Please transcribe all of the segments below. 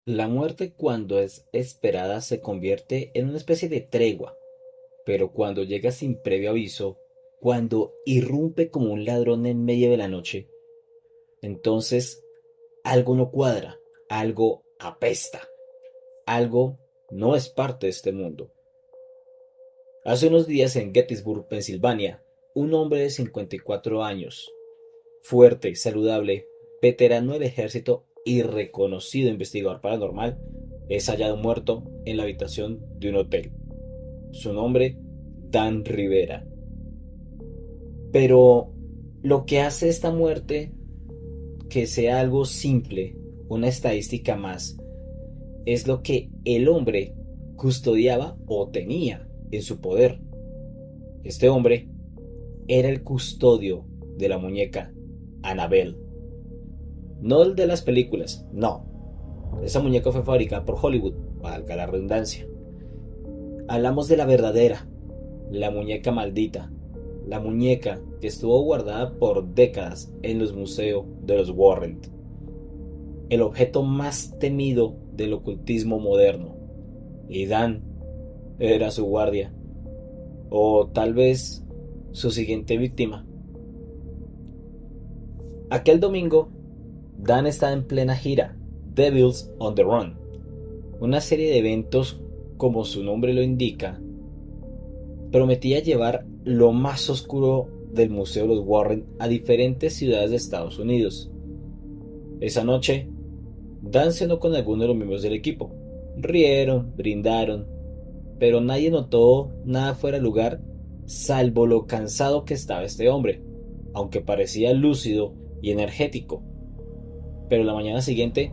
La muerte cuando es esperada se convierte en una especie de tregua, pero cuando llega sin previo aviso, cuando irrumpe como un ladrón en medio de la noche, entonces algo no cuadra, algo apesta, algo no es parte de este mundo. Hace unos días en Gettysburg, Pensilvania, un hombre de 54 años, fuerte, saludable, veterano del ejército y reconocido investigador paranormal, es hallado muerto en la habitación de un hotel. Su nombre, Dan Rivera. Pero lo que hace esta muerte que sea algo simple, una estadística más, es lo que el hombre custodiaba o tenía en su poder. Este hombre era el custodio de la muñeca Annabelle. No el de las películas, no. Esa muñeca fue fabricada por Hollywood, valga la redundancia. Hablamos de la verdadera, la muñeca maldita, la muñeca que estuvo guardada por décadas en los museos de los Warren, el objeto más temido del ocultismo moderno. Y Dan era su guardia, o tal vez su siguiente víctima. Aquel domingo, Dan estaba en plena gira, Devils on the Run, una serie de eventos, como su nombre lo indica, prometía llevar lo más oscuro del Museo de los Warren a diferentes ciudades de Estados Unidos. Esa noche, Dan cenó con algunos de los miembros del equipo. Rieron, brindaron, pero nadie notó nada fuera de lugar, salvo lo cansado que estaba este hombre, aunque parecía lúcido y energético. Pero la mañana siguiente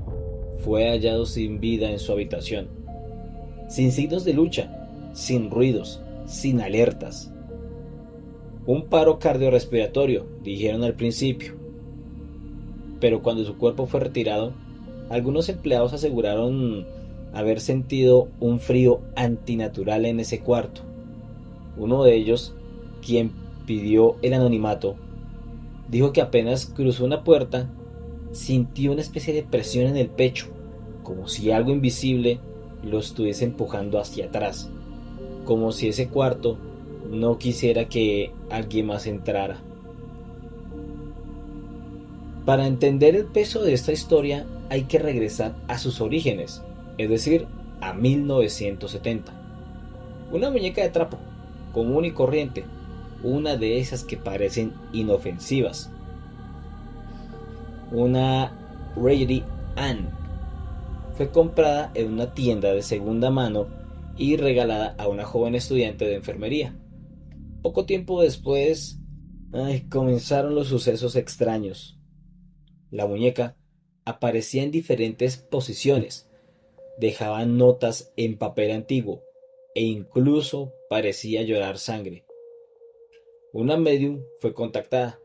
fue hallado sin vida en su habitación, sin signos de lucha, sin ruidos, sin alertas. Un paro cardiorrespiratorio, dijeron al principio, pero cuando su cuerpo fue retirado, algunos empleados aseguraron haber sentido un frío antinatural en ese cuarto. Uno de ellos, quien pidió el anonimato, dijo que apenas cruzó una puerta, sintió una especie de presión en el pecho, como si algo invisible lo estuviese empujando hacia atrás, como si ese cuarto no quisiera que alguien más entrara. Para entender el peso de esta historia hay que regresar a sus orígenes, es decir, a 1970. Una muñeca de trapo, común y corriente, una de esas que parecen inofensivas. Una Raggedy Ann fue comprada en una tienda de segunda mano y regalada a una joven estudiante de enfermería. Poco tiempo después, comenzaron los sucesos extraños. La muñeca aparecía en diferentes posiciones, dejaba notas en papel antiguo e incluso parecía llorar sangre. Una medium fue contactada.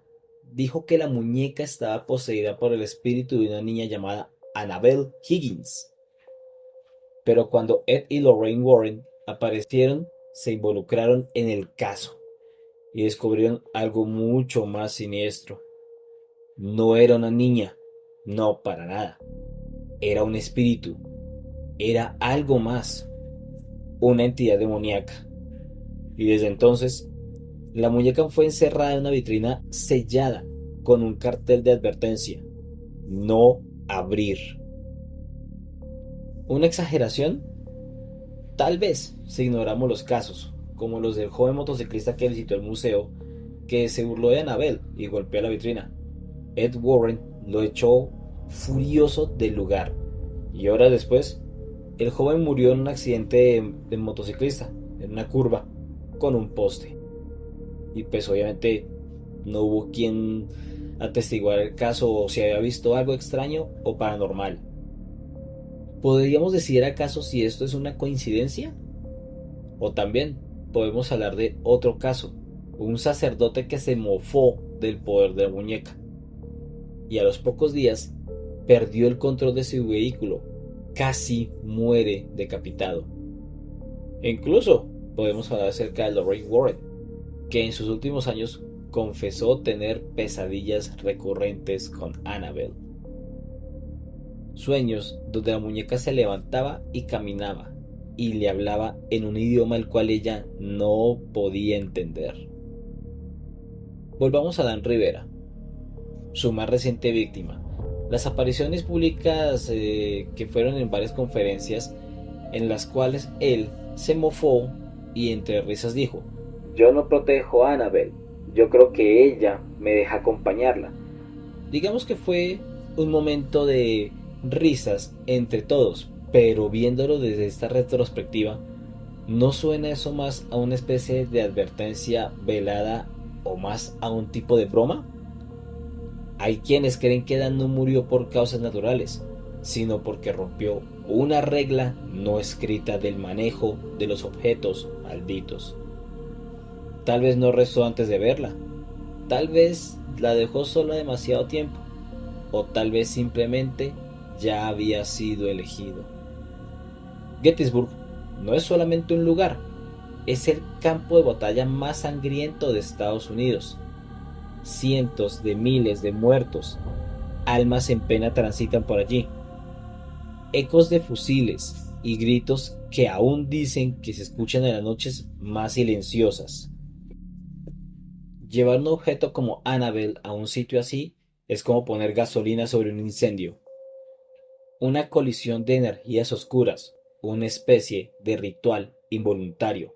Dijo que la muñeca estaba poseída por el espíritu de una niña llamada Annabelle Higgins. Pero cuando Ed y Lorraine Warren aparecieron, se involucraron en el caso y descubrieron algo mucho más siniestro. No era una niña, no, para nada. Era un espíritu, era algo más, una entidad demoníaca. Y desde entonces, la muñeca fue encerrada en una vitrina sellada con un cartel de advertencia: no abrir. ¿Una exageración? Tal vez, si ignoramos los casos, como los del joven motociclista que visitó el museo, que se burló de Annabelle y golpeó la vitrina. Ed Warren lo echó furioso del lugar, y horas después, el joven murió en un accidente de motociclista, en una curva, con un poste. Y pues obviamente no hubo quien atestiguara el caso o si había visto algo extraño o paranormal. ¿Podríamos decir acaso si esto es una coincidencia? O también podemos hablar de otro caso, un sacerdote que se mofó del poder de la muñeca y a los pocos días perdió el control de su vehículo, casi muere decapitado. E incluso podemos hablar acerca de Lorraine Warren, que en sus últimos años confesó tener pesadillas recurrentes con Annabelle. sueños donde la muñeca se levantaba y caminaba y le hablaba en un idioma el cual ella no podía entender. Volvamos a Dan Rivera, su más reciente víctima. Las apariciones públicas que fueron en varias conferencias en las cuales él se mofó y entre risas dijo: "Yo no protejo a Annabelle, yo creo que ella me deja acompañarla". Digamos que fue un momento de risas entre todos, pero viéndolo desde esta retrospectiva, ¿no suena eso más a una especie de advertencia velada o más a un tipo de broma? Hay quienes creen que Dan no murió por causas naturales, sino porque rompió una regla no escrita del manejo de los objetos malditos. Tal vez no rezó antes de verla, tal vez la dejó sola demasiado tiempo, o tal vez simplemente ya había sido elegido. Gettysburg no es solamente un lugar, es el campo de batalla más sangriento de Estados Unidos. Cientos de miles de muertos, almas en pena transitan por allí. Ecos de fusiles y gritos que aún dicen que se escuchan en las noches más silenciosas. Llevar un objeto como Annabelle a un sitio así es como poner gasolina sobre un incendio. Una colisión de energías oscuras, una especie de ritual involuntario.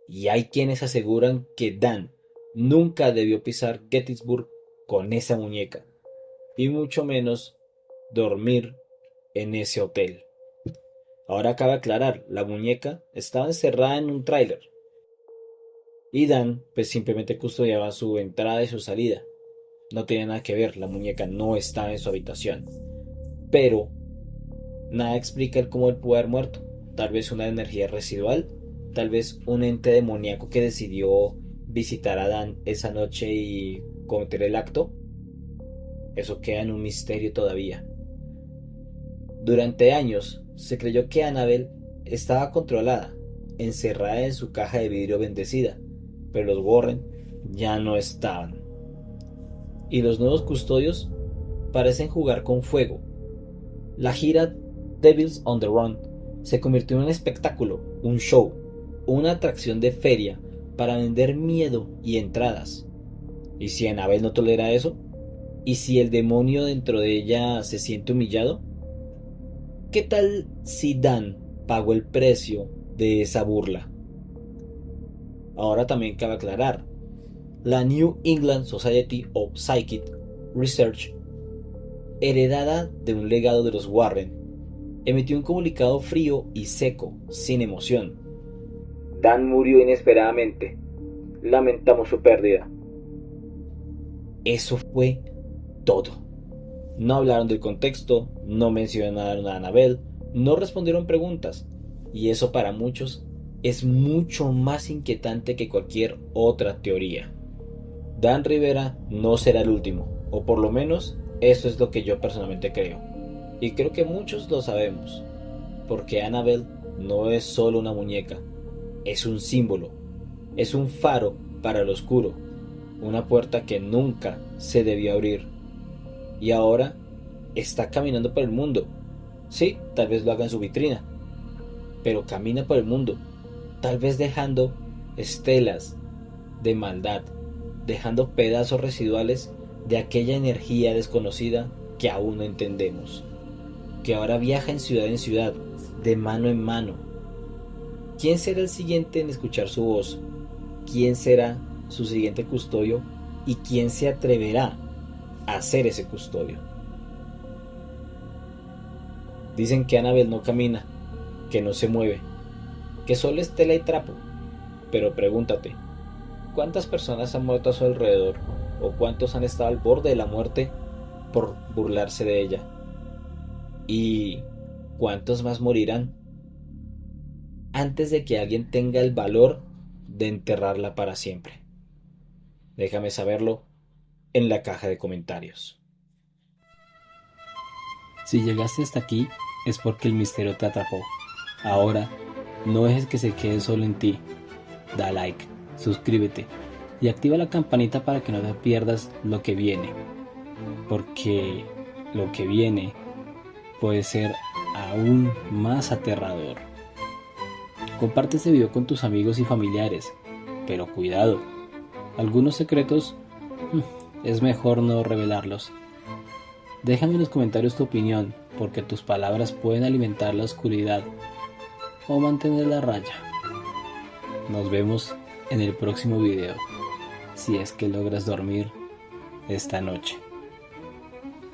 Y hay quienes aseguran que Dan nunca debió pisar Gettysburg con esa muñeca, y mucho menos dormir en ese hotel. Ahora cabe aclarar, la muñeca estaba encerrada en un tráiler, y Dan pues simplemente custodiaba su entrada y su salida. No tiene nada que ver, la muñeca no estaba en su habitación. Pero nada explica el cómo él pudo haber muerto. Tal vez una energía residual, tal vez un ente demoníaco que decidió visitar a Dan esa noche y cometer el acto. Eso queda en un misterio todavía. Durante años se creyó que Annabelle estaba controlada, encerrada en su caja de vidrio bendecida, pero los Warren ya no estaban. Y los nuevos custodios parecen jugar con fuego. La gira Devils on the Run se convirtió en un espectáculo, un show, una atracción de feria para vender miedo y entradas. ¿Y si Annabelle no tolera eso? ¿Y si el demonio dentro de ella se siente humillado? ¿Qué tal si Dan pagó el precio de esa burla? Ahora también cabe aclarar, la New England Society of Psychic Research, heredada de un legado de los Warren, emitió un comunicado frío y seco, sin emoción. Dan murió inesperadamente. Lamentamos su pérdida. Eso fue todo. No hablaron del contexto, no mencionaron a Annabelle, no respondieron preguntas, y eso para muchos es mucho más inquietante que cualquier otra teoría. Dan Rivera no será el último, o por lo menos eso es lo que yo personalmente creo. Y creo que muchos lo sabemos, porque Annabelle no es solo una muñeca, es un símbolo, es un faro para el oscuro, una puerta que nunca se debió abrir. Y ahora está caminando por el mundo. Sí, tal vez lo haga en su vitrina, pero camina por el mundo, tal vez dejando estelas de maldad, dejando pedazos residuales de aquella energía desconocida que aún no entendemos, que ahora viaja en ciudad, de mano en mano. ¿Quién será el siguiente en escuchar su voz? ¿Quién será su siguiente custodio? ¿Y quién se atreverá a ser ese custodio? Dicen que Annabelle no camina, que no se mueve, que solo es tela y trapo. Pero pregúntate, ¿cuántas personas han muerto a su alrededor? ¿O cuántos han estado al borde de la muerte por burlarse de ella? ¿Y cuántos más morirán antes de que alguien tenga el valor de enterrarla para siempre? Déjame saberlo en la caja de comentarios. Si llegaste hasta aquí es porque el misterio te atrapó. Ahora, no dejes que se quede solo en ti. Da like, suscríbete y activa la campanita para que no te pierdas lo que viene. Porque lo que viene puede ser aún más aterrador. Comparte este video con tus amigos y familiares, pero cuidado, algunos secretos es mejor no revelarlos. Déjame en los comentarios tu opinión, porque tus palabras pueden alimentar la oscuridad o mantener la raya. Nos vemos en el próximo video, si es que logras dormir esta noche.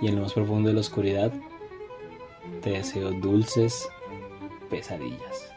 Y en lo más profundo de la oscuridad, te deseo dulces pesadillas.